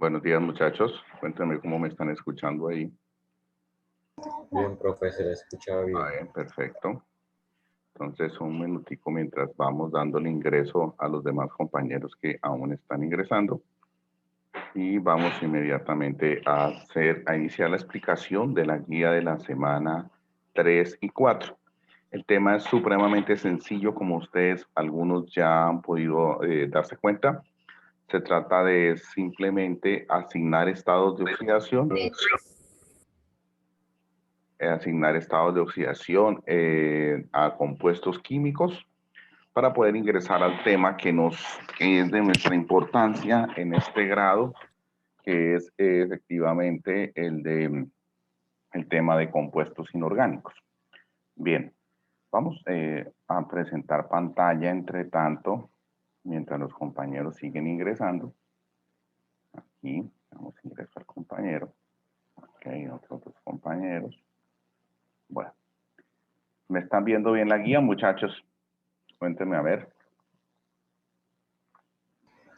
Buenos días, muchachos. Cuéntenme cómo me están escuchando ahí. Bien, profe, se le escucha bien. Perfecto. Entonces, un minutico mientras vamos dándole ingreso a los demás compañeros que aún están ingresando. Y vamos inmediatamente a iniciar la explicación de la guía de la semana 3 y 4. El tema es supremamente sencillo, como ustedes algunos ya han podido darse cuenta. Se trata de simplemente asignar estados de oxidación. A compuestos químicos para poder ingresar al tema que es de nuestra importancia en este grado, que es efectivamente el tema de compuestos inorgánicos. Bien, vamos a presentar pantalla entre tanto, mientras los compañeros siguen ingresando. Aquí, vamos a ingresar al compañero. Ok, otros compañeros. Bueno, ¿me están viendo bien la guía, muchachos? Cuéntenme a ver.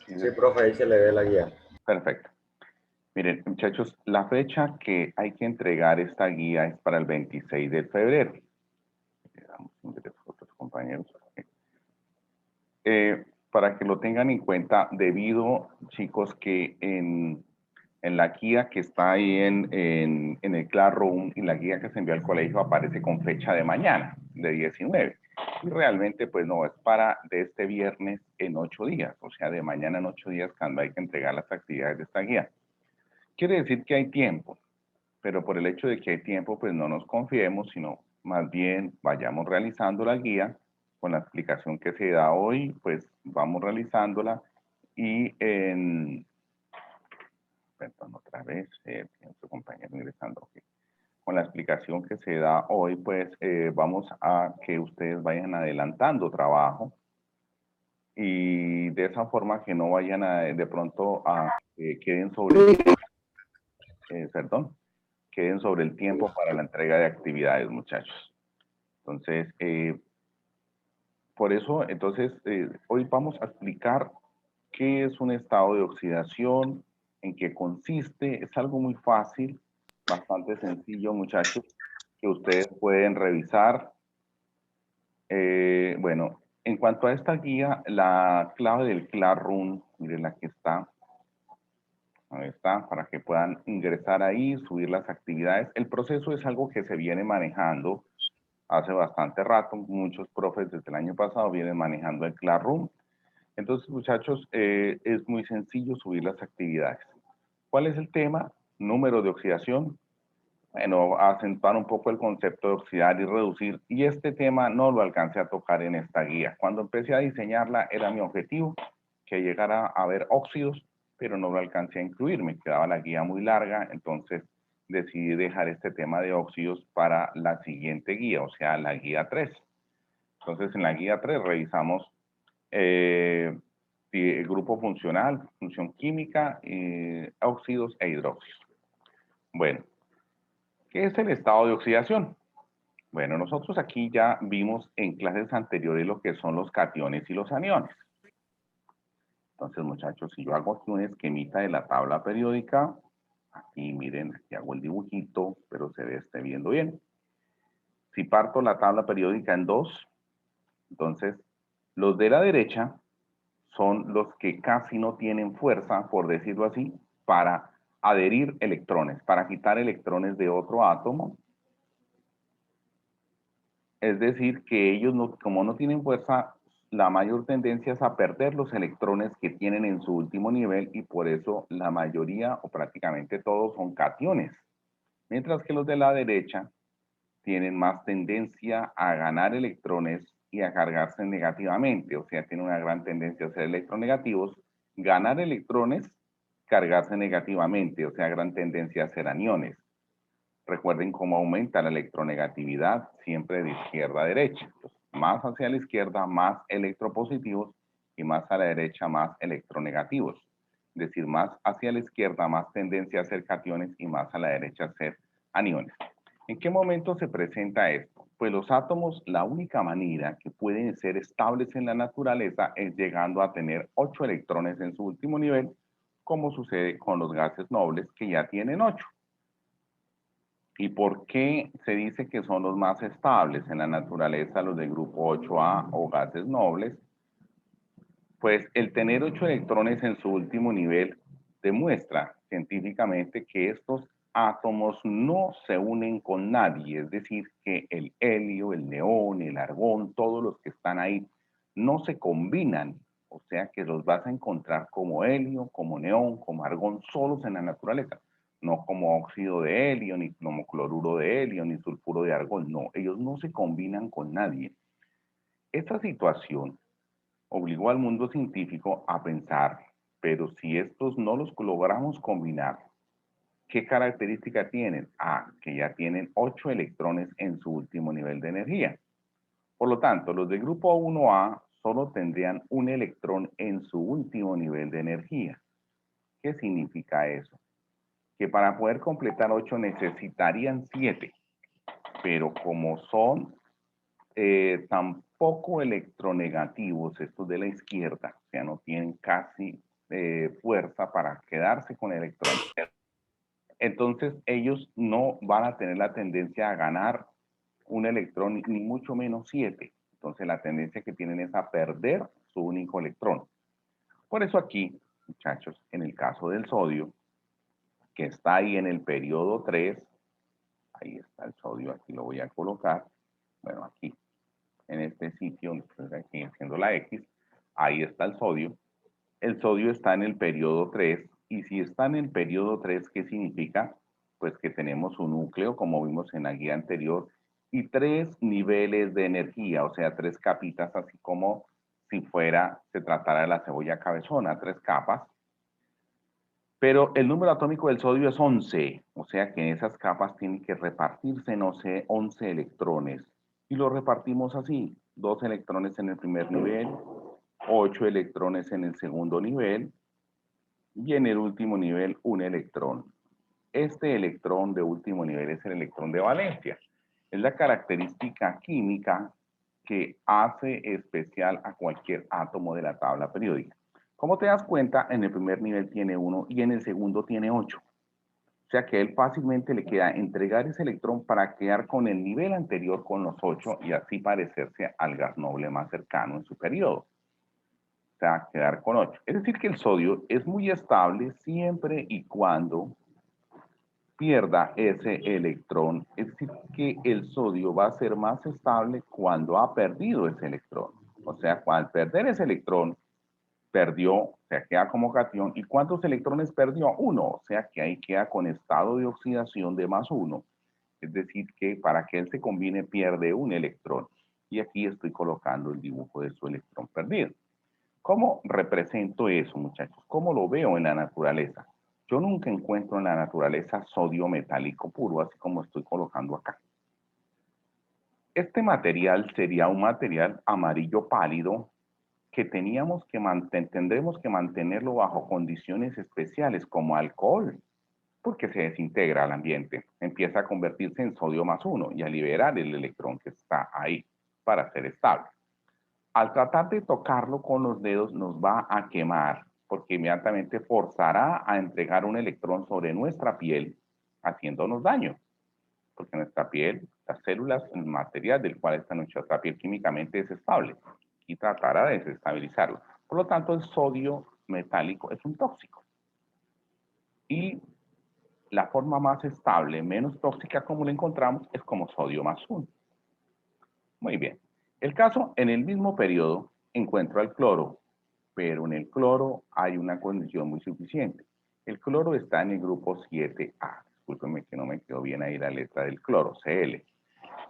Sí, profe, ahí se le ve la guía. Perfecto. Miren, muchachos, la fecha que hay que entregar esta guía es para el 26 de febrero. Vamos a ingresar a otros compañeros. Para que lo tengan en cuenta, debido, chicos, que en la guía que está ahí en el Classroom y la guía que se envió al colegio aparece con fecha de mañana, de 19. Y realmente, pues no, es para de este viernes en 8 días, o sea, de mañana en 8 días cuando hay que entregar las actividades de esta guía. Quiere decir que hay tiempo, pero por el hecho de que hay tiempo, pues no nos confiemos, sino más bien vayamos realizando la guía con la explicación que se da hoy, pues vamos realizándola y perdón, otra vez, su compañero ingresando aquí. Con la explicación que se da hoy, pues vamos a que ustedes vayan adelantando trabajo y de esa forma que no vayan de pronto a queden sobre, queden sobre el tiempo para la entrega de actividades, muchachos. Entonces, por eso, entonces, hoy vamos a explicar qué es un estado de oxidación, en qué consiste. Es algo muy fácil, bastante sencillo, muchachos, que ustedes pueden revisar. Bueno, en cuanto a esta guía, la clave del Classroom, miren, aquí está. Ahí está, para que puedan ingresar ahí, subir las actividades. El proceso es algo que se viene manejando hace bastante rato. Muchos profes desde el año pasado vienen manejando el Classroom. Entonces, muchachos, es muy sencillo subir las actividades. ¿Cuál es el tema? Número de oxidación. Bueno, acentuar un poco el concepto de oxidar y reducir. Y este tema no lo alcancé a tocar en esta guía. Cuando empecé a diseñarla era mi objetivo que llegara a haber óxidos, pero no lo alcancé a incluir. Me quedaba la guía muy larga, entonces decidí dejar este tema de óxidos para la siguiente guía, o sea, la guía 3. Entonces, en la guía 3 revisamos el grupo funcional, función química, óxidos e hidróxidos. Bueno, ¿qué es el estado de oxidación? Bueno, nosotros aquí ya vimos en clases anteriores lo que son los cationes y los aniones. Entonces, muchachos, si yo hago aquí un esquemita de la tabla periódica, aquí miren, aquí hago el dibujito, pero se esté viendo bien. Si parto la tabla periódica en dos, entonces los de la derecha son los que casi no tienen fuerza, por decirlo así, para adherir electrones, para quitar electrones de otro átomo. Es decir, que ellos, como no tienen fuerza, la mayor tendencia es a perder los electrones que tienen en su último nivel y por eso la mayoría o prácticamente todos son cationes. Mientras que los de la derecha tienen más tendencia a ganar electrones y a cargarse negativamente, o sea, tienen una gran tendencia a ser electronegativos, ganar electrones, cargarse negativamente, o sea, gran tendencia a ser aniones. Recuerden cómo aumenta la electronegatividad siempre de izquierda a derecha. Entonces, más hacia la izquierda, más electropositivos y más a la derecha, más electronegativos. Es decir, más hacia la izquierda, más tendencia a ser cationes y más a la derecha a ser aniones. ¿En qué momento se presenta esto? Pues los átomos, la única manera que pueden ser estables en la naturaleza es llegando a tener 8 electrones en su último nivel como sucede con los gases nobles que ya tienen 8. ¿Y por qué se dice que son los más estables en la naturaleza, los de grupo 8A o gases nobles? Pues el tener 8 electrones en su último nivel demuestra científicamente que estos átomos no se unen con nadie, es decir, que el helio, el neón, el argón, todos los que están ahí, no se combinan, o sea que los vas a encontrar como helio, como neón, como argón, solos en la naturaleza, no como óxido de helio, ni como cloruro de helio, ni sulfuro de argón, no, ellos no se combinan con nadie. Esta situación obligó al mundo científico a pensar, pero si estos no los logramos combinar, ¿qué característica tienen? Ah, que ya tienen 8 electrones en su último nivel de energía. Por lo tanto, los del grupo 1A solo tendrían un electrón en su último nivel de energía. ¿Qué significa eso? Que para poder completar 8 necesitarían 7, pero como son tan poco electronegativos estos de la izquierda, o sea, no tienen casi fuerza para quedarse con electrones. Entonces, ellos no van a tener la tendencia a ganar un electrón, ni mucho menos 7. Entonces, la tendencia que tienen es a perder su único electrón. Por eso aquí, muchachos, en el caso del sodio, que está ahí en el periodo 3, ahí está el sodio, aquí lo voy a colocar, bueno, aquí, en este sitio, aquí haciendo la X, ahí está el sodio. El sodio está en el periodo 3, y si está en el periodo 3, ¿qué significa? Pues que tenemos un núcleo, como vimos en la guía anterior, y 3 niveles de energía, o sea, 3 capitas, así como si se tratara de la cebolla cabezona, 3 capas. Pero el número atómico del sodio es 11, o sea que en esas capas tienen que repartirse, no sé, 11 electrones. Y lo repartimos así, 2 electrones en el primer nivel, 8 electrones en el segundo nivel, y en el último nivel un electrón. Este electrón de último nivel es el electrón de valencia. Es la característica química que hace especial a cualquier átomo de la tabla periódica. Como te das cuenta, en el primer nivel tiene 1 y en el segundo tiene 8. O sea que a él fácilmente le queda entregar ese electrón para quedar con el nivel anterior con los 8 y así parecerse al gas noble más cercano en su periodo. O sea, quedar con 8. Es decir, que el sodio es muy estable siempre y cuando pierda ese electrón. Es decir, que el sodio va a ser más estable cuando ha perdido ese electrón. O sea, al perder ese electrón, perdió, o sea, queda como cation. ¿Y cuántos electrones perdió? 1. O sea, que ahí queda con estado de oxidación de +1. Es decir, que para que él se combine pierde un electrón. Y aquí estoy colocando el dibujo de su electrón perdido. ¿Cómo represento eso, muchachos? ¿Cómo lo veo en la naturaleza? Yo nunca encuentro en la naturaleza sodio metálico puro, así como estoy colocando acá. Este material sería un material amarillo pálido que tendremos que mantenerlo bajo condiciones especiales como alcohol, porque se desintegra al ambiente, empieza a convertirse en sodio +1 y a liberar el electrón que está ahí para ser estable. Al tratar de tocarlo con los dedos nos va a quemar, porque inmediatamente forzará a entregar un electrón sobre nuestra piel, haciéndonos daño, porque nuestra piel, las células, el material del cual está nuestra piel químicamente es estable y tratará de desestabilizarlo. Por lo tanto, el sodio metálico es un tóxico. Y la forma más estable, menos tóxica como lo encontramos, es como sodio +1. Muy bien. El caso, en el mismo periodo, encuentro al cloro, pero en el cloro hay una condición muy suficiente. El cloro está en el grupo 7A. Discúlpenme que no me quedó bien ahí la letra del cloro, Cl.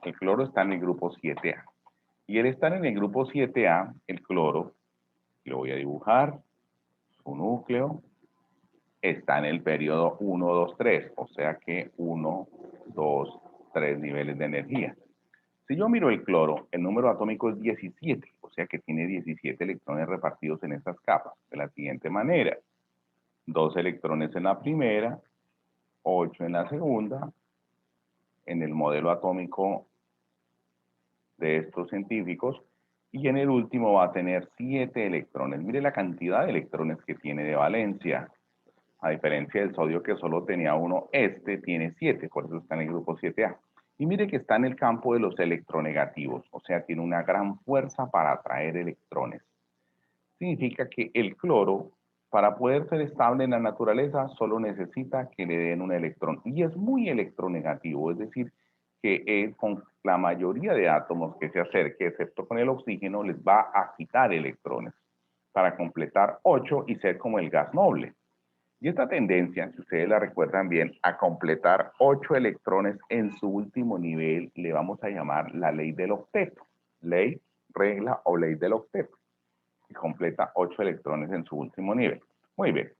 El cloro está en el grupo 7A. Y al estar en el grupo 7A, el cloro, lo voy a dibujar, su núcleo, está en el periodo 1, 2, 3, o sea que 1, 2, 3 niveles de energía. Si yo miro el cloro, el número atómico es 17, o sea que tiene 17 electrones repartidos en estas capas, de la siguiente manera. 2 electrones en la primera, 8 en la segunda. En el modelo atómico de estos científicos, y en el último va a tener 7 electrones. Mire la cantidad de electrones que tiene de valencia. a diferencia del sodio que solo tenía uno, este tiene 7, por eso está en el grupo 7A. Y mire que está en el campo de los electronegativos, o sea, tiene una gran fuerza para atraer electrones. Significa que el cloro, para poder ser estable en la naturaleza, solo necesita que le den un electrón. Y es muy electronegativo, es decir, que con la mayoría de átomos que se acerque, excepto con el oxígeno, les va a quitar electrones para completar 8 y ser como el gas noble. Y esta tendencia, si ustedes la recuerdan bien, a completar 8 electrones en su último nivel, le vamos a llamar la ley del octeto. Ley, regla o ley del octeto. Y completa 8 electrones en su último nivel. Muy bien.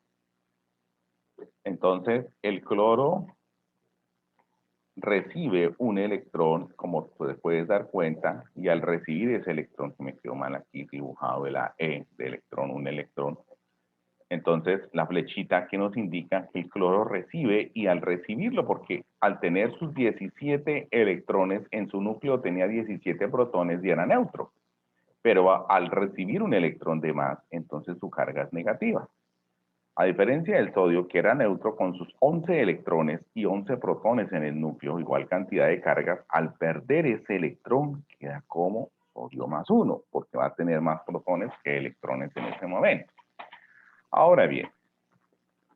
Entonces, el cloro recibe un electrón, como te puedes dar cuenta, y al recibir ese electrón, que me quedó mal aquí dibujado de la E de electrón, un electrón, entonces la flechita que nos indica que el cloro recibe, y al recibirlo, porque al tener sus 17 electrones en su núcleo tenía 17 protones y era neutro, pero al recibir un electrón de más, entonces su carga es negativa. A diferencia del sodio, que era neutro con sus 11 electrones y 11 protones en el núcleo, igual cantidad de cargas, al perder ese electrón queda como sodio más 1, porque va a tener más protones que electrones en ese momento. Ahora bien,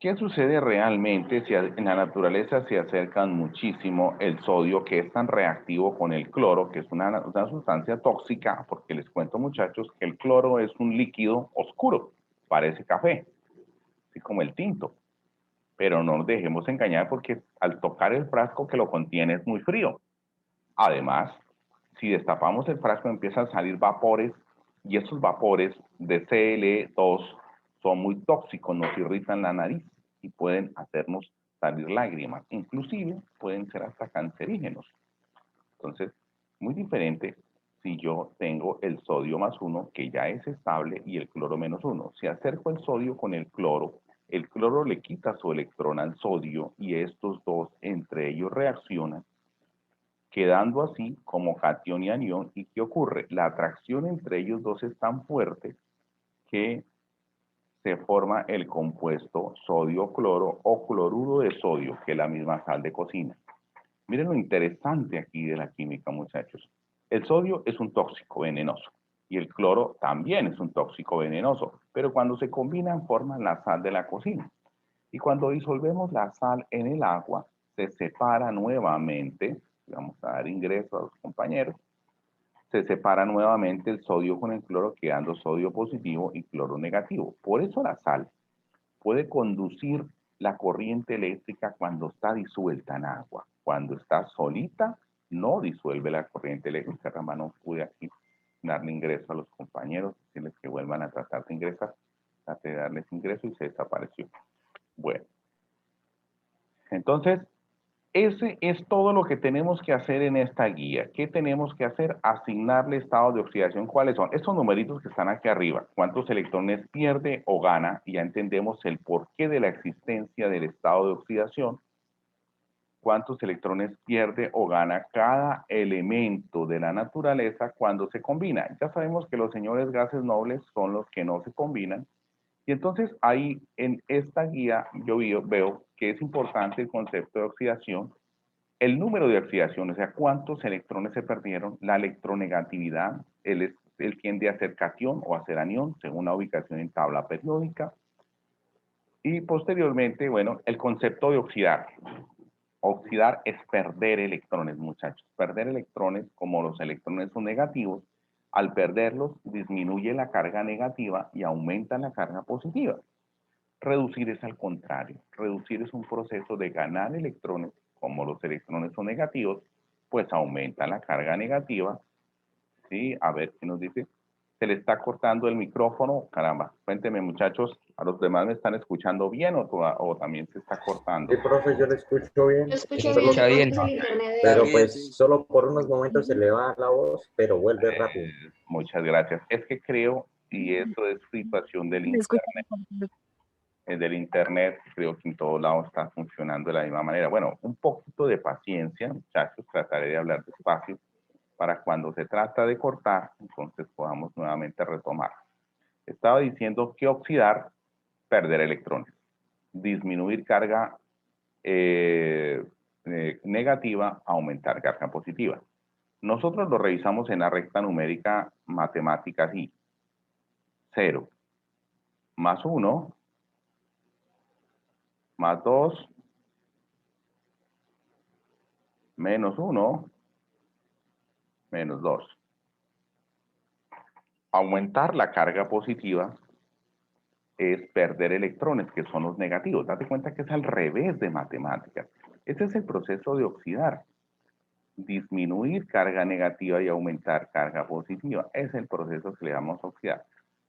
¿qué sucede realmente si en la naturaleza se acercan muchísimo el sodio, que es tan reactivo con el cloro, que es una sustancia tóxica? Porque les cuento, muchachos, que el cloro es un líquido oscuro, parece café, así como el tinto. Pero no nos dejemos engañar porque al tocar el frasco que lo contiene es muy frío. Además, si destapamos el frasco empiezan a salir vapores, y esos vapores de Cl2 son muy tóxicos, nos irritan la nariz y pueden hacernos salir lágrimas. Inclusive pueden ser hasta cancerígenos. Entonces, muy diferente si yo tengo el sodio más 1, que ya es estable, y el cloro menos 1. Si acerco el sodio con el cloro le quita su electrón al sodio y estos dos entre ellos reaccionan, quedando así como cation y anión. ¿Y qué ocurre? La atracción entre ellos dos es tan fuerte que se forma el compuesto sodio-cloro o cloruro de sodio, que es la misma sal de cocina. Miren lo interesante aquí de la química, muchachos. El sodio es un tóxico venenoso y el cloro también es un tóxico venenoso, pero cuando se combinan forman la sal de la cocina. Y cuando disolvemos la sal en el agua, se separa nuevamente, vamos a dar ingreso a los compañeros, se separa nuevamente el sodio con el cloro, quedando sodio positivo y cloro negativo. Por eso la sal puede conducir la corriente eléctrica cuando está disuelta en agua. Cuando está solita, no disuelve la corriente eléctrica. Caramba, no pude aquí darle ingreso a los compañeros, decirles que vuelvan a tratar de ingresar. Traté de darles ingreso y se desapareció. Bueno, entonces, ese es todo lo que tenemos que hacer en esta guía. ¿Qué tenemos que hacer? Asignarle estados de oxidación. ¿Cuáles son? Estos numeritos que están aquí arriba. ¿Cuántos electrones pierde o gana? Y ya entendemos el porqué de la existencia del estado de oxidación. ¿Cuántos electrones pierde o gana cada elemento de la naturaleza cuando se combina? Ya sabemos que los señores gases nobles son los que no se combinan. Y entonces ahí en esta guía yo veo que es importante el concepto de oxidación, el número de oxidación, o sea, cuántos electrones se perdieron, la electronegatividad, el tiende a ser cation o a ser anión, según la ubicación en tabla periódica. Y posteriormente, bueno, el concepto de oxidar. Oxidar es perder electrones, muchachos. Perder electrones, como los electrones son negativos, al perderlos disminuye la carga negativa y aumenta la carga positiva. Reducir es al contrario. Reducir es un proceso de ganar electrones. Como los electrones son negativos, pues aumenta la carga negativa. ¿Sí? A ver qué nos dice. Se le está cortando el micrófono. Caramba, cuénteme, muchachos, ¿a los demás me están escuchando bien o también se está cortando? Sí, profe, yo le escucho bien, Lo escucho solo- bien, bien. es el internet de pero él. pues solo por unos momentos se le va la voz, pero vuelve rápido. Muchas gracias. Es que creo, y eso es situación del internet. Del internet, creo que en todos lados está funcionando de la misma manera. Bueno, un poquito de paciencia, muchachos, trataré de hablar despacio para cuando se trata de cortar, entonces podamos nuevamente retomar. Estaba diciendo que oxidar, perder electrones. disminuir carga negativa, aumentar carga positiva. Nosotros lo revisamos en la recta numérica matemática así. 0 más 1 más 2 menos 1 menos 2. Aumentar la carga positiva es perder electrones, que son los negativos. Date cuenta que es al revés de matemáticas. Ese es el proceso de oxidar. Disminuir carga negativa y aumentar carga positiva. Es el proceso que le damos a oxidar.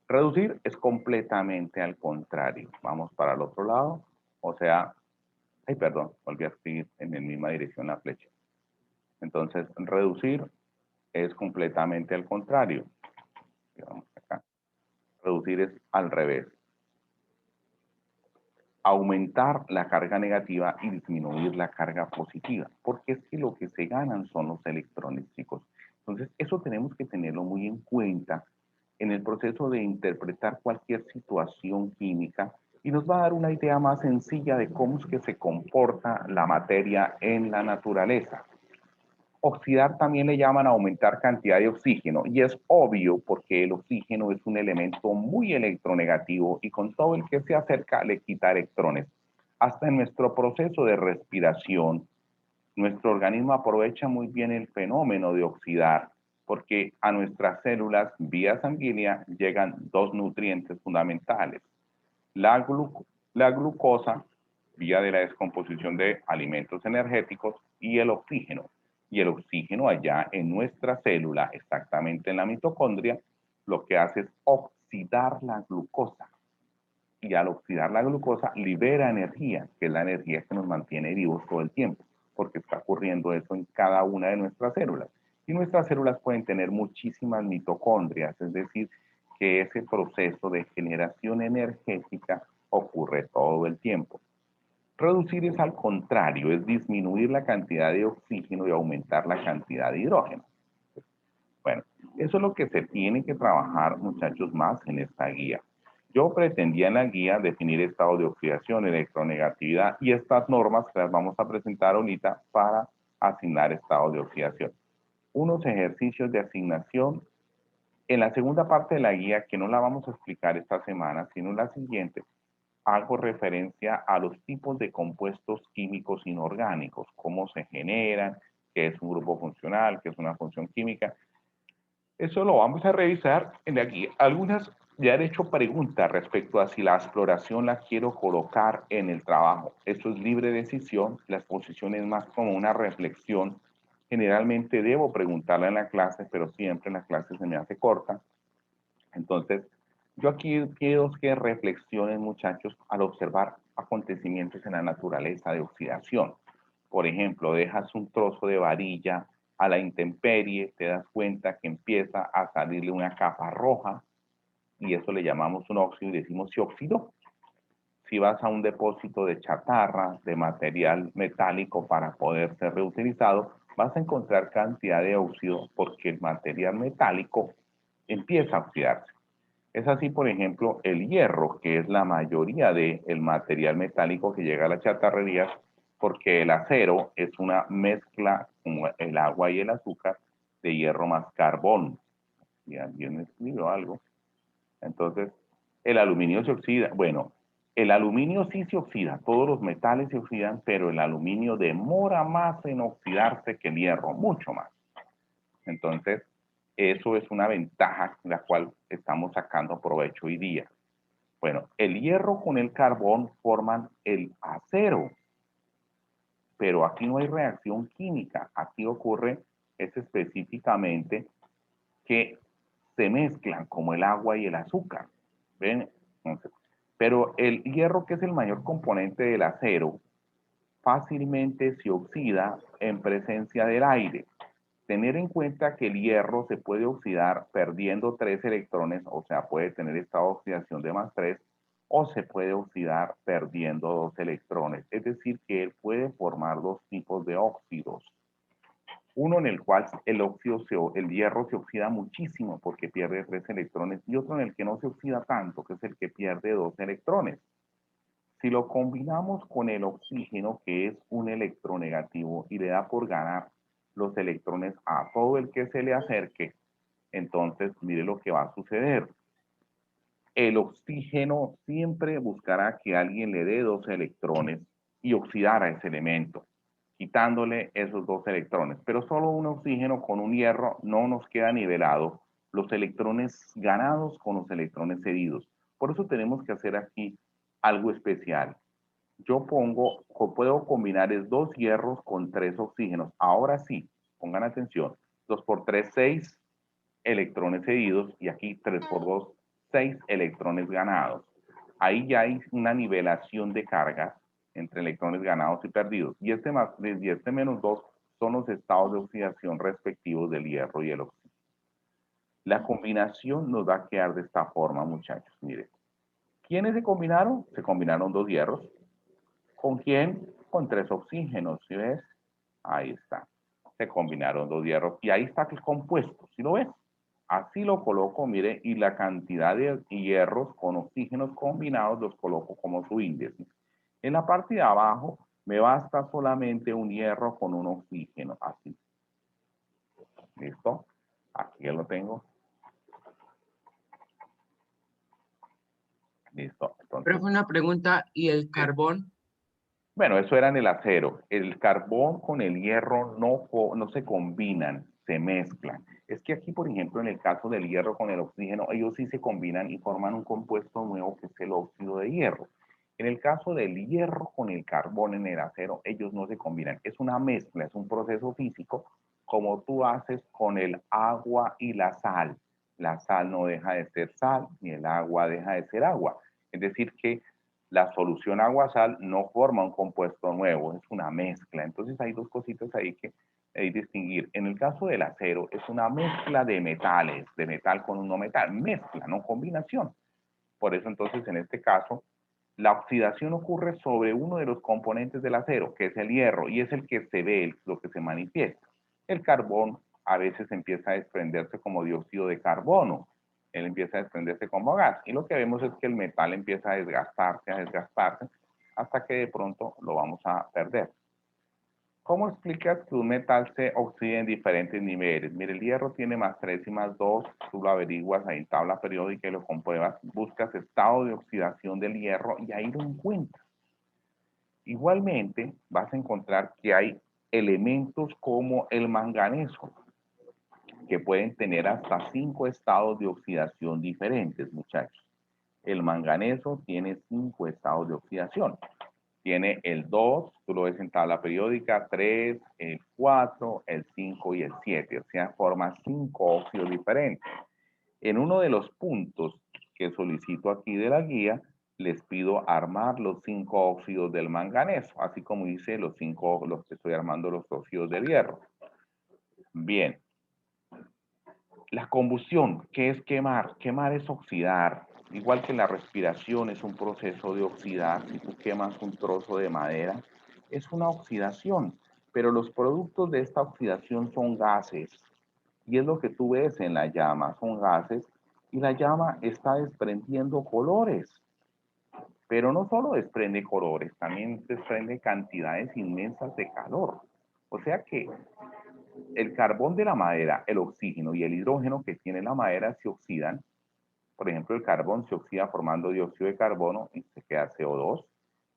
Reducir es completamente al contrario. Vamos para el otro lado. O sea, ay, perdón, volví a escribir en la misma dirección la flecha. Entonces, reducir es completamente al contrario. Vamos acá. Reducir es al revés. Aumentar la carga negativa y disminuir la carga positiva, porque es que lo que se ganan son los electrones, chicos. Entonces, eso tenemos que tenerlo muy en cuenta en el proceso de interpretar cualquier situación química y nos va a dar una idea más sencilla de cómo es que se comporta la materia en la naturaleza. Oxidar también le llaman aumentar cantidad de oxígeno y es obvio porque el oxígeno es un elemento muy electronegativo y con todo el que se acerca le quita electrones. Hasta en nuestro proceso de respiración, nuestro organismo aprovecha muy bien el fenómeno de oxidar porque a nuestras células vía sanguínea llegan dos nutrientes fundamentales. La glucosa, vía de la descomposición de alimentos energéticos, y el oxígeno. Y el oxígeno allá en nuestra célula, exactamente en la mitocondria, lo que hace es oxidar la glucosa. Y al oxidar la glucosa libera energía, que es la energía que nos mantiene vivos todo el tiempo, porque está ocurriendo eso en cada una de nuestras células. Y nuestras células pueden tener muchísimas mitocondrias, es decir, que ese proceso de generación energética ocurre todo el tiempo. Reducir es al contrario, es disminuir la cantidad de oxígeno y aumentar la cantidad de hidrógeno. Bueno, eso es lo que se tiene que trabajar, muchachos, más en esta guía. Yo pretendía en la guía definir estado de oxidación, electronegatividad y estas normas que las vamos a presentar ahorita para asignar estado de oxidación. Unos ejercicios de asignación. En la segunda parte de la guía, que no la vamos a explicar esta semana, sino la siguiente, hago referencia a los tipos de compuestos químicos inorgánicos, cómo se generan, qué es un grupo funcional, qué es una función química. Eso lo vamos a revisar en la guía. Algunas ya han hecho preguntas respecto a si la exploración la quiero colocar en el trabajo. Esto es libre decisión, la exposición es más como una reflexión. Generalmente debo preguntarla en la clase, pero siempre en la clase se me hace corta. Entonces, yo aquí quiero que reflexionen, muchachos, al observar acontecimientos en la naturaleza de oxidación. Por ejemplo, dejas un trozo de varilla a la intemperie, te das cuenta que empieza a salirle una capa roja y eso le llamamos un óxido y decimos se oxidó. Si vas a un depósito de chatarra, de material metálico para poder ser reutilizado, vas a encontrar cantidad de óxido porque el material metálico empieza a oxidarse. Es así, por ejemplo, el hierro, que es la mayoría del material metálico que llega a las chatarrerías, porque el acero es una mezcla como el agua y el azúcar de hierro más carbón. Si alguien escribió algo. Entonces, el aluminio se oxida. Bueno, el aluminio sí se oxida, todos los metales se oxidan, pero el aluminio demora más en oxidarse que el hierro, mucho más. Entonces, eso es una ventaja la cual estamos sacando provecho hoy día. Bueno, el hierro con el carbón forman el acero, pero aquí no hay reacción química. Aquí ocurre es específicamente que se mezclan como el agua y el azúcar. ¿Ven? Entonces, pero el hierro, que es el mayor componente del acero, fácilmente se oxida en presencia del aire. Tener en cuenta que el hierro se puede oxidar perdiendo 3 electrones, o sea, puede tener estado de oxidación de +3, o se puede oxidar perdiendo 2 electrones. Es decir, que él puede formar dos tipos de óxidos. Uno en el cual el hierro se oxida muchísimo porque pierde 3 electrones, y otro en el que no se oxida tanto, que es el que pierde 2 electrones. Si lo combinamos con el oxígeno, que es un electronegativo, y le da por ganar los electrones a todo el que se le acerque, entonces mire lo que va a suceder. El oxígeno siempre buscará que alguien le dé 2 electrones y oxidar a ese elemento, quitándole esos 2 electrones. Pero solo un oxígeno con un hierro no nos queda nivelado los electrones ganados con los electrones cedidos. Por eso tenemos que hacer aquí algo especial. Yo puedo combinar 2 hierros con 3 oxígenos. Ahora sí, pongan atención. 2 por 3, 6 electrones cedidos y aquí 3 por 2, 6 electrones ganados. Ahí ya hay una nivelación de cargas entre electrones ganados y perdidos. Y este menos 2 son los estados de oxidación respectivos del hierro y el oxígeno. La combinación nos va a quedar de esta forma, muchachos. Miren. ¿Quiénes se combinaron? Se combinaron 2 hierros. ¿Con quién? Con 3 oxígenos, ¿sí ves? Ahí está. Se combinaron 2 hierros y ahí está el compuesto, ¿sí lo ves? Así lo coloco, mire, y la cantidad de hierros con oxígenos combinados los coloco como su índice. En la parte de abajo me basta solamente un hierro con un oxígeno, así. ¿Listo? Aquí ya lo tengo. Listo. Entonces, Profe, una pregunta, ¿y el sí. carbón? Bueno, eso era en el acero. El carbón con el hierro no se combinan, se mezclan. Es que aquí, por ejemplo, en el caso del hierro con el oxígeno, ellos sí se combinan y forman un compuesto nuevo que es el óxido de hierro. En el caso del hierro con el carbón en el acero, ellos no se combinan. Es una mezcla, es un proceso físico como tú haces con el agua y la sal. La sal no deja de ser sal, ni el agua deja de ser agua. Es decir, que la solución agua-sal no forma un compuesto nuevo, es una mezcla. Entonces hay 2 cositas ahí que hay que distinguir. En el caso del acero es una mezcla de metales, de metal con un no metal, mezcla, no combinación. Por eso entonces en este caso la oxidación ocurre sobre uno de los componentes del acero, que es el hierro, y es el que se ve, lo que se manifiesta. El carbón a veces empieza a desprenderse como dióxido de carbono, él empieza a desprenderse como gas, y lo que vemos es que el metal empieza a desgastarse, hasta que de pronto lo vamos a perder. ¿Cómo explicas que un metal se oxida en diferentes niveles? Mire, el hierro tiene +3 y +2, tú lo averiguas ahí en tabla periódica y lo compruebas, buscas estado de oxidación del hierro y ahí lo encuentras. Igualmente, vas a encontrar que hay elementos como el manganeso, que pueden tener hasta 5 estados de oxidación diferentes, muchachos. El manganeso tiene 5 estados de oxidación. Tiene el 2, tú lo ves en tabla periódica, 3, el 4, el 5 y el 7. O sea, forma 5 óxidos diferentes. En uno de los puntos que solicito aquí de la guía, les pido armar los 5 óxidos del manganeso, así como hice los que estoy armando los óxidos del hierro. Bien. La combustión, ¿qué es quemar? Quemar es oxidar. Igual que la respiración es un proceso de oxidar. Si tú quemas un trozo de madera, es una oxidación. Pero los productos de esta oxidación son gases. Y es lo que tú ves en la llama, son gases. Y la llama está desprendiendo colores. Pero no solo desprende colores, también desprende cantidades inmensas de calor. O sea que el carbón de la madera, el oxígeno y el hidrógeno que tiene la madera se oxidan. Por ejemplo, el carbón se oxida formando dióxido de carbono y se queda CO2.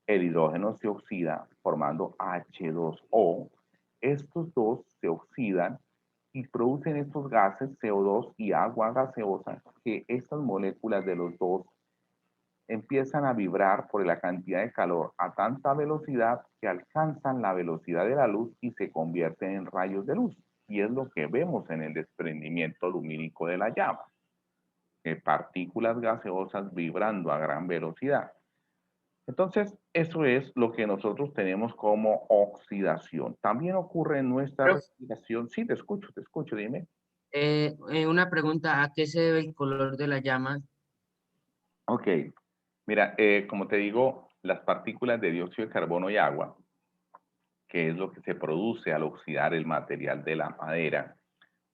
El hidrógeno se oxida formando H2O. Estos dos se oxidan y producen estos gases CO2 y agua gaseosa, que estas moléculas de los dos empiezan a vibrar por la cantidad de calor a tanta velocidad que alcanzan la velocidad de la luz y se convierten en rayos de luz. Y es lo que vemos en el desprendimiento lumínico de la llama, partículas gaseosas vibrando a gran velocidad. Entonces, eso es lo que nosotros tenemos como oxidación. También ocurre en nuestra Profe, respiración. Sí, te escucho, dime. una pregunta, ¿a qué se debe el color de la llama? Ok, mira, como te digo, las partículas de dióxido de carbono y agua, que es lo que se produce al oxidar el material de la madera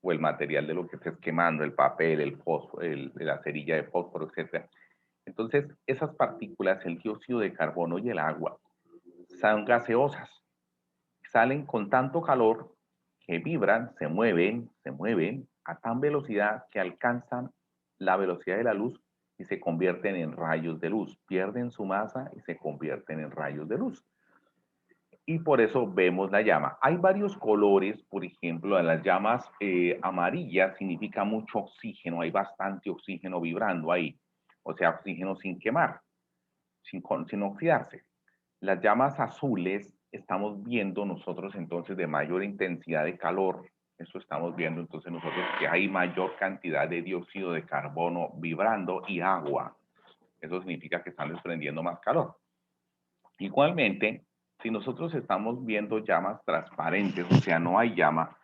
o el material de lo que estés quemando, el papel, el fósforo, la cerilla de fósforo, etc. Entonces, esas partículas, el dióxido de carbono y el agua, son gaseosas. Salen con tanto calor que vibran, se mueven a tan velocidad que alcanzan la velocidad de la luz y se convierten en rayos de luz. Pierden su masa y se convierten en rayos de luz. Y por eso vemos la llama. Hay varios colores, por ejemplo, las llamas amarillas significa mucho oxígeno, hay bastante oxígeno vibrando ahí, o sea, oxígeno sin quemar, sin oxidarse. Las llamas azules estamos viendo nosotros entonces de mayor intensidad de calor, eso estamos viendo entonces nosotros que hay mayor cantidad de dióxido de carbono vibrando y agua. Eso significa que están desprendiendo más calor. Igualmente, si nosotros estamos viendo llamas transparentes, o sea, no hay llama,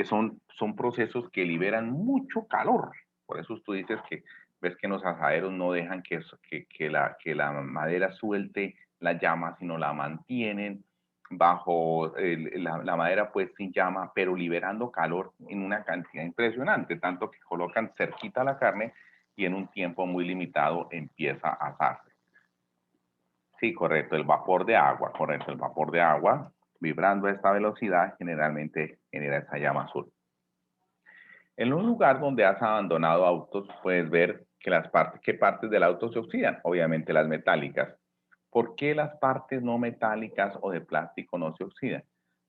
son procesos que liberan mucho calor. Por eso tú dices que ves que en los asaderos no dejan que la madera suelte la llama, sino la mantienen bajo la madera pues sin llama, pero liberando calor en una cantidad impresionante, tanto que colocan cerquita la carne y en un tiempo muy limitado empieza a asarse. Sí, correcto, el vapor de agua, correcto, el vapor de agua vibrando a esta velocidad generalmente genera esa llama azul. En un lugar donde has abandonado autos, puedes ver que qué partes del auto se oxidan, obviamente las metálicas. ¿Por qué las partes no metálicas o de plástico no se oxidan?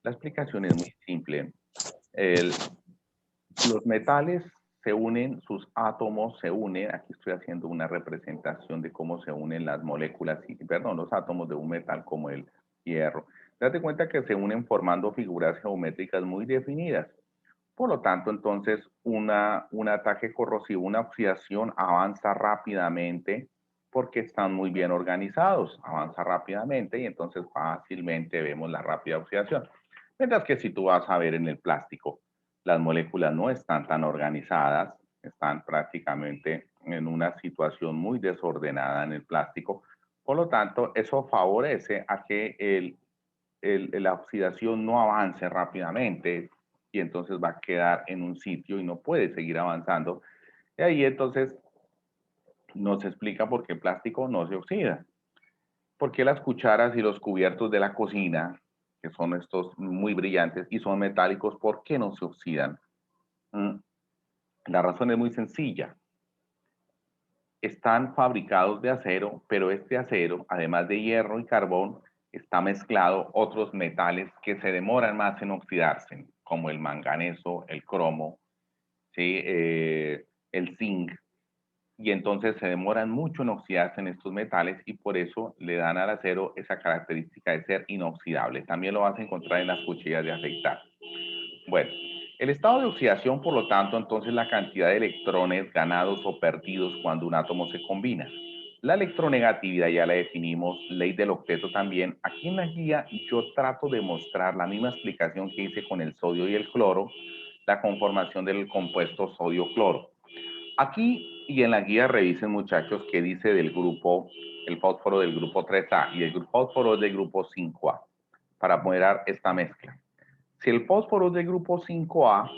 La explicación es muy simple. Los metales se unen, sus átomos se unen, aquí estoy haciendo una representación de cómo se unen las moléculas, los átomos de un metal como el hierro. Date cuenta que se unen formando figuras geométricas muy definidas. Por lo tanto, entonces, un ataque corrosivo, una oxidación avanza rápidamente porque están muy bien organizados, avanza rápidamente y entonces fácilmente vemos la rápida oxidación. Mientras que si tú vas a ver en el plástico, las moléculas no están tan organizadas, están prácticamente en una situación muy desordenada en el plástico. Por lo tanto, eso favorece a que la oxidación no avance rápidamente y entonces va a quedar en un sitio y no puede seguir avanzando. Y ahí entonces nos explica por qué el plástico no se oxida. ¿Por qué las cucharas y los cubiertos de la cocina, que son estos muy brillantes y son metálicos, por qué no se oxidan? La razón es muy sencilla. Están fabricados de acero, pero este acero, además de hierro y carbón, está mezclado otros metales que se demoran más en oxidarse, como el manganeso, el cromo, ¿sí? El zinc. Y entonces se demoran mucho en oxidarse en estos metales y por eso le dan al acero esa característica de ser inoxidable. También lo vas a encontrar en las cuchillas de afeitar. Bueno, el estado de oxidación, por lo tanto, entonces la cantidad de electrones ganados o perdidos cuando un átomo se combina. La electronegatividad ya la definimos, ley del octeto también. Aquí en la guía yo trato de mostrar la misma explicación que hice con el sodio y el cloro, la conformación del compuesto sodio-cloro. Aquí y en la guía revisen, muchachos, qué dice del grupo, el fósforo del grupo 3A y el fósforo del grupo 5A, para moderar esta mezcla. Si el fósforo es del grupo 5A,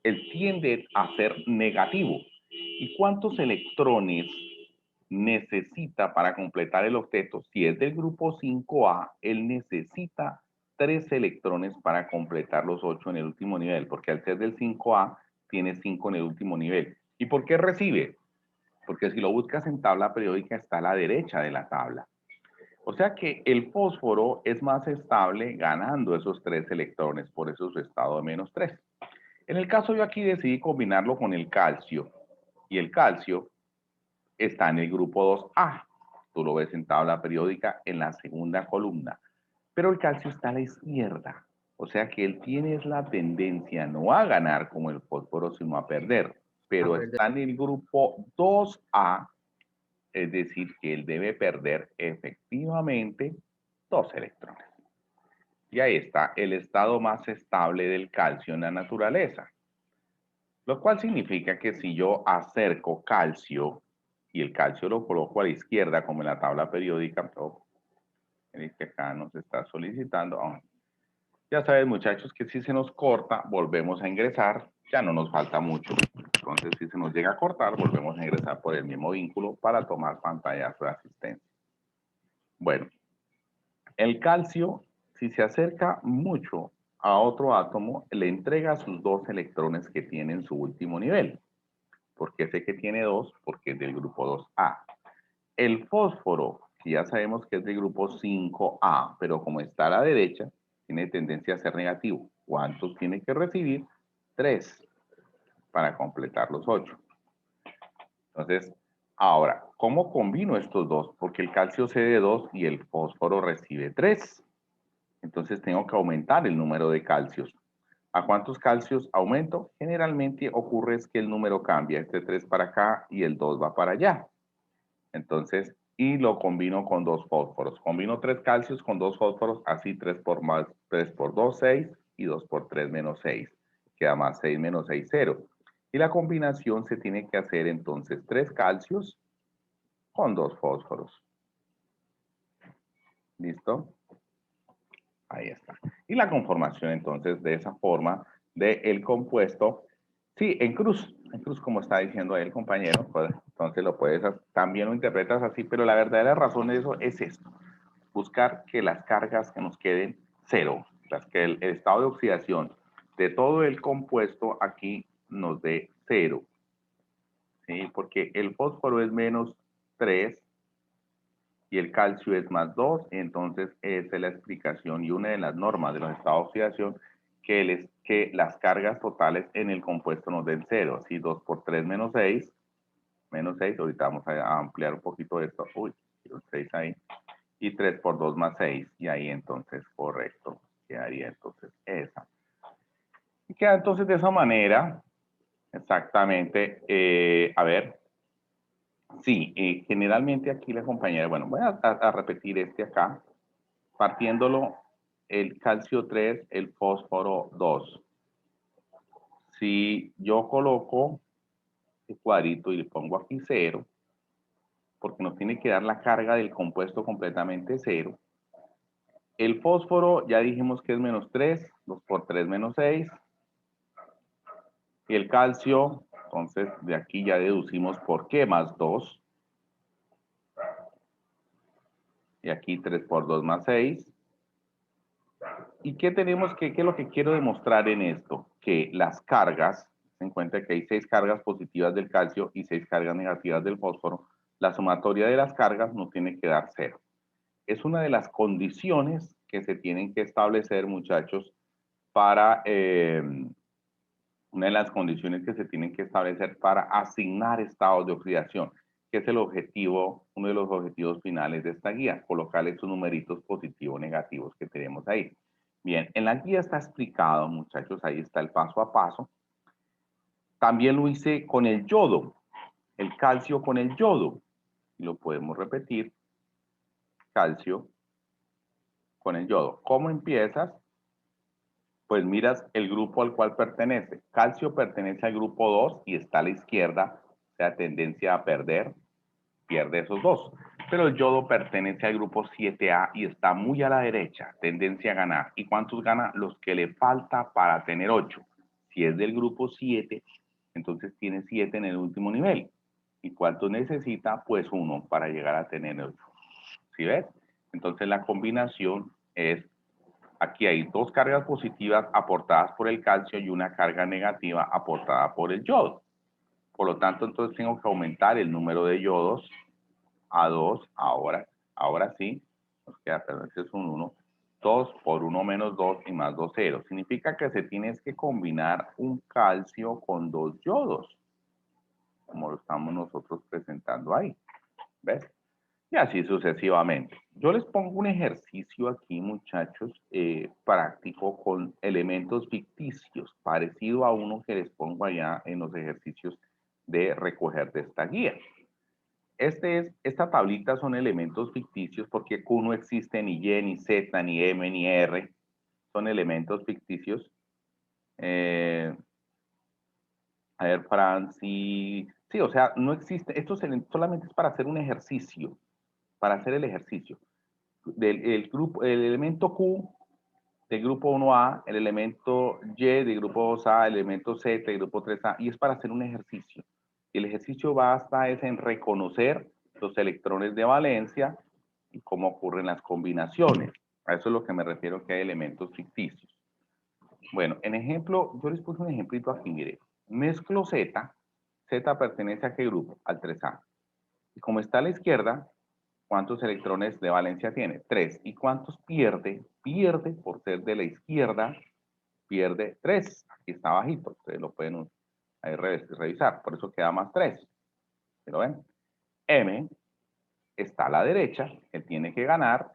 él tiende a ser negativo. ¿Y cuántos electrones necesita para completar el octeto? Si es del grupo 5A, él necesita 3 electrones para completar los 8 en el último nivel, porque al ser del 5A, tiene 5 en el último nivel. ¿Y por qué recibe? Porque si lo buscas en tabla periódica, está a la derecha de la tabla. O sea que el fósforo es más estable ganando esos 3 electrones, por eso su estado de -3. En el caso yo aquí decidí combinarlo con el calcio, y el calcio está en el grupo 2A. Tú lo ves en tabla periódica en la segunda columna. Pero el calcio está a la izquierda. O sea que él tiene la tendencia no a ganar como el fósforo, sino a perder. Pero está en el grupo 2A, es decir, que él debe perder efectivamente 2 electrones. Y ahí está el estado más estable del calcio en la naturaleza. Lo cual significa que si yo acerco calcio y el calcio lo coloco a la izquierda como en la tabla periódica, que acá nos está solicitando. Ya saben, muchachos, que si se nos corta, volvemos a ingresar, ya no nos falta mucho. Entonces, Entonces, si se nos llega a cortar, volvemos a ingresar por el mismo vínculo para tomar pantallazo de asistencia. Bueno, el calcio, si se acerca mucho a otro átomo, le entrega sus 2 electrones que tiene en su último nivel. ¿Por qué sé que tiene 2? Porque es del grupo 2A. El fósforo, que ya sabemos que es del grupo 5A, pero como está a la derecha, tiene tendencia a ser negativo. ¿Cuántos tiene que recibir? 3 para completar los 8. Entonces, ahora, ¿cómo combino estos dos? Porque el calcio cede 2 y el fósforo recibe 3. Entonces tengo que aumentar el número de calcios. ¿A cuántos calcios aumento? Generalmente ocurre es que el número cambia, este 3 para acá y el 2 va para allá. Entonces, y lo combino con 2 fósforos. Combino 3 calcios con 2 fósforos, así 3 por 2, 6, y 2 por 3 menos 6. Queda más 6 menos 6, 0. Y la combinación se tiene que hacer entonces 3 calcios con 2 fósforos. ¿Listo? Ahí está. Y la conformación entonces de esa forma del compuesto, sí, en cruz como está diciendo ahí el compañero, pues, entonces lo puedes, también lo interpretas así, pero la verdadera razón de eso es esto, buscar que las cargas que nos queden cero, que el estado de oxidación de todo el compuesto aquí nos dé 0, ¿sí? Porque el fósforo es menos 3 y el calcio es más 2, entonces esa es la explicación y una de las normas de los estados de oxidación que las cargas totales en el compuesto nos den 0, así 2 por 3 menos 6, ahorita vamos a ampliar un poquito esto, uy, el 6 ahí, y 3 por 2 más 6, y ahí entonces, correcto, quedaría entonces esa. Y queda entonces de esa manera, exactamente, a ver, sí, generalmente aquí la compañera, bueno, voy a repetir este acá, partiéndolo, el calcio 3, el fósforo 2. Si yo coloco el cuadrito y le pongo aquí 0, porque nos tiene que dar la carga del compuesto completamente 0. El fósforo ya dijimos que es menos 3, 2 por 3 menos 6. Y el calcio, entonces de aquí ya deducimos por qué más 2. Y aquí 3 por 2 más 6. ¿Y qué tenemos qué es lo que quiero demostrar en esto? Que las cargas, se encuentra que hay 6 cargas positivas del calcio y 6 cargas negativas del fósforo. La sumatoria de las cargas nos tiene que dar 0. Es una de las condiciones que se tienen que establecer, muchachos, para una de las condiciones que se tienen que establecer para asignar estados de oxidación, que es el objetivo, uno de los objetivos finales de esta guía, colocarle esos numeritos positivos negativos que tenemos ahí. Bien, en la guía está explicado, muchachos, ahí está el paso a paso. También lo hice con el yodo, el calcio con el yodo. Lo podemos repetir, calcio con el yodo. ¿Cómo empiezas? Pues miras el grupo al cual pertenece. Calcio pertenece al grupo 2 y está a la izquierda, o sea, tendencia a perder, pierde esos 2. Pero el yodo pertenece al grupo 7A y está muy a la derecha, tendencia a ganar. ¿Y cuántos gana? Los que le falta para tener 8. Si es del grupo 7, entonces tiene 7 en el último nivel. ¿Y cuántos necesita? Pues 1 para llegar a tener 8. ¿Sí ves? Entonces la combinación es, aquí hay 2 cargas positivas aportadas por el calcio y una carga negativa aportada por el yodo. Por lo tanto, entonces tengo que aumentar el número de yodos a 2, ahora sí, nos queda, perdón, este es un 1, 2 por 1 menos 2 y más 2, 0. Significa que se tiene que combinar un calcio con 2 yodos, como lo estamos nosotros presentando ahí, ¿ves? Y así sucesivamente. Yo les pongo un ejercicio aquí, muchachos, práctico con elementos ficticios, parecido a uno que les pongo allá en los ejercicios de recoger de esta guía. Esta tablita son elementos ficticios porque Q no existe ni Y, ni Z, ni M, ni R. Son elementos ficticios. A ver, Franci. Sí, o sea, no existe. Esto solamente es para hacer un ejercicio. Para hacer el ejercicio. El elemento Q de grupo 1A, el elemento Y de grupo 2A, el elemento Z de grupo 3A, y es para hacer un ejercicio. Y el ejercicio basta es en reconocer los electrones de valencia y cómo ocurren las combinaciones. A eso es lo que me refiero que hay elementos ficticios. Bueno, en ejemplo, yo les puse un ejemplito aquí, mire. Mezclo Z, Z pertenece a qué grupo? Al 3A. Y como está a la izquierda, ¿cuántos electrones de valencia tiene? 3. ¿Y cuántos pierde? Pierde, por ser de la izquierda, pierde 3. Aquí está abajito, ustedes lo pueden ahí revisar, por eso queda más 3. ¿Lo ven? M está a la derecha, él tiene que ganar,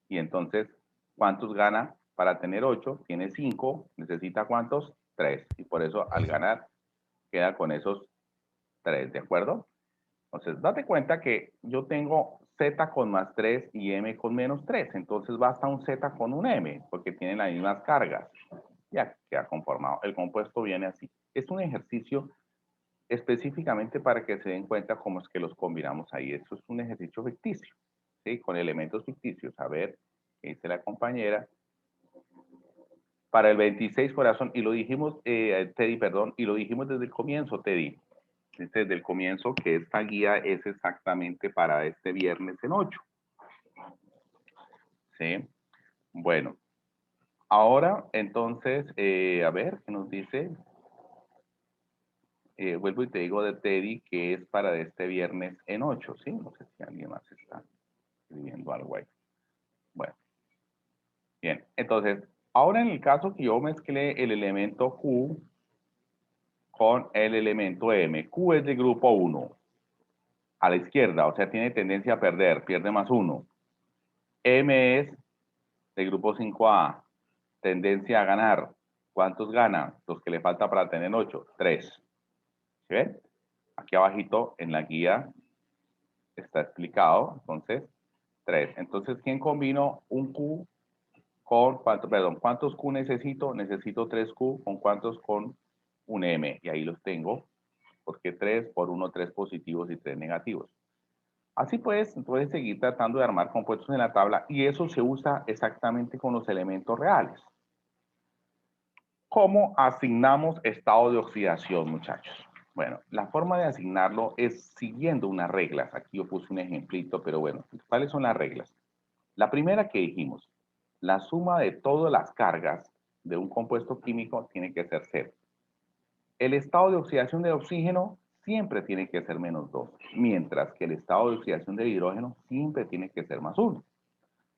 y entonces, ¿cuántos gana para tener 8? Tiene 5, necesita ¿cuántos? 3. Y por eso al ganar queda con esos 3, ¿de acuerdo? Entonces, date cuenta que yo tengo Z con más 3 y M con menos 3. Entonces, basta un Z con un M, porque tienen las mismas cargas. Ya queda conformado. El compuesto viene así. Es un ejercicio específicamente para que se den cuenta cómo es que los combinamos ahí. Esto es un ejercicio ficticio, ¿sí? Con elementos ficticios. A ver, ¿qué dice la compañera? Para el 26, corazón, y lo dijimos, Teddy, perdón, y lo dijimos desde el comienzo, Teddy. Desde el comienzo que esta guía es exactamente para este viernes en 8. ¿Sí? Bueno, ahora entonces, a ver, ¿qué nos dice? Vuelvo y te digo de Teddy que es para este viernes en 8, ¿sí? No sé si alguien más está escribiendo algo ahí. Bueno, bien, entonces, ahora en el caso que yo mezclé el elemento Q con el elemento M, Q es de grupo 1, a la izquierda, o sea, tiene tendencia a perder, pierde más 1. M es de grupo 5A, tendencia a ganar. ¿Cuántos gana? Los que le falta para tener 8, 3. ¿Sí ven? Aquí abajito en la guía está explicado, entonces, 3. Entonces, ¿quién combino un Q con, cuántos Q necesito? Necesito 3Q, ¿con cuántos? Con un M, y ahí los tengo, porque 3 por 1, 3 positivos y 3 negativos. Así pues, puedes seguir tratando de armar compuestos en la tabla, y eso se usa exactamente con los elementos reales. ¿Cómo asignamos estado de oxidación, muchachos? Bueno, la forma de asignarlo es siguiendo unas reglas. Aquí yo puse un ejemplito, pero bueno, ¿cuáles son las reglas? La primera que dijimos, la suma de todas las cargas de un compuesto químico tiene que ser 0. El estado de oxidación del oxígeno siempre tiene que ser menos 2, mientras que el estado de oxidación del hidrógeno siempre tiene que ser más 1.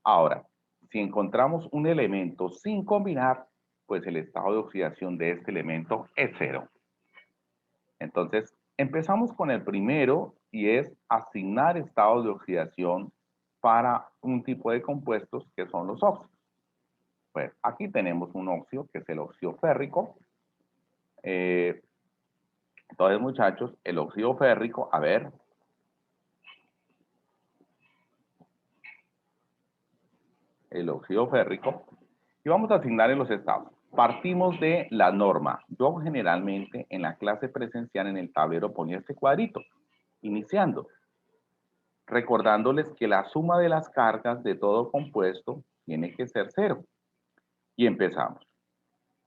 Ahora, si encontramos un elemento sin combinar, pues el estado de oxidación de este elemento es 0. Entonces, empezamos con el primero y es asignar estados de oxidación para un tipo de compuestos que son los óxidos. Pues aquí tenemos un óxido que es el óxido férrico. Entonces, muchachos, el óxido férrico, a ver. El óxido férrico. Y vamos a asignarle los estados. Partimos de la norma. Yo generalmente en la clase presencial en el tablero ponía este cuadrito, iniciando, recordándoles que la suma de las cargas de todo compuesto tiene que ser 0. Y empezamos.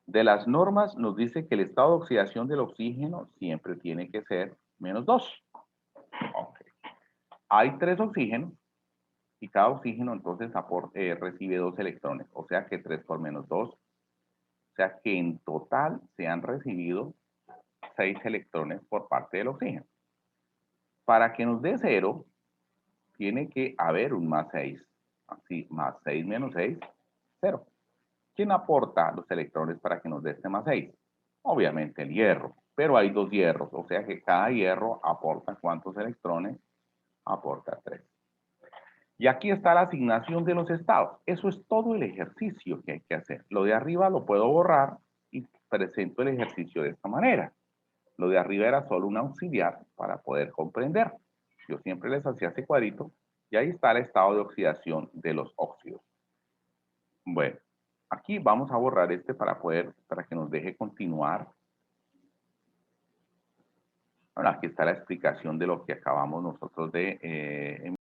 De las normas nos dice que el estado de oxidación del oxígeno siempre tiene que ser menos 2. Okay. Hay 3 oxígenos y cada oxígeno entonces recibe 2 electrones, o sea que 3 por menos 2. O sea que en total se han recibido 6 electrones por parte del oxígeno. Para que nos dé 0, tiene que haber un más 6. Así, más 6 menos 6, 0. ¿Quién aporta los electrones para que nos dé este más 6? Obviamente el hierro, pero hay 2 hierros, o sea que cada hierro aporta ¿cuántos electrones? Aporta 3. Y aquí está la asignación de los estados. Eso es todo el ejercicio que hay que hacer. Lo de arriba lo puedo borrar y presento el ejercicio de esta manera. Lo de arriba era solo un auxiliar para poder comprender. Yo siempre les hacía ese cuadrito y ahí está el estado de oxidación de los óxidos. Bueno, aquí vamos a borrar este para que nos deje continuar. Bueno, aquí está la explicación de lo que acabamos nosotros de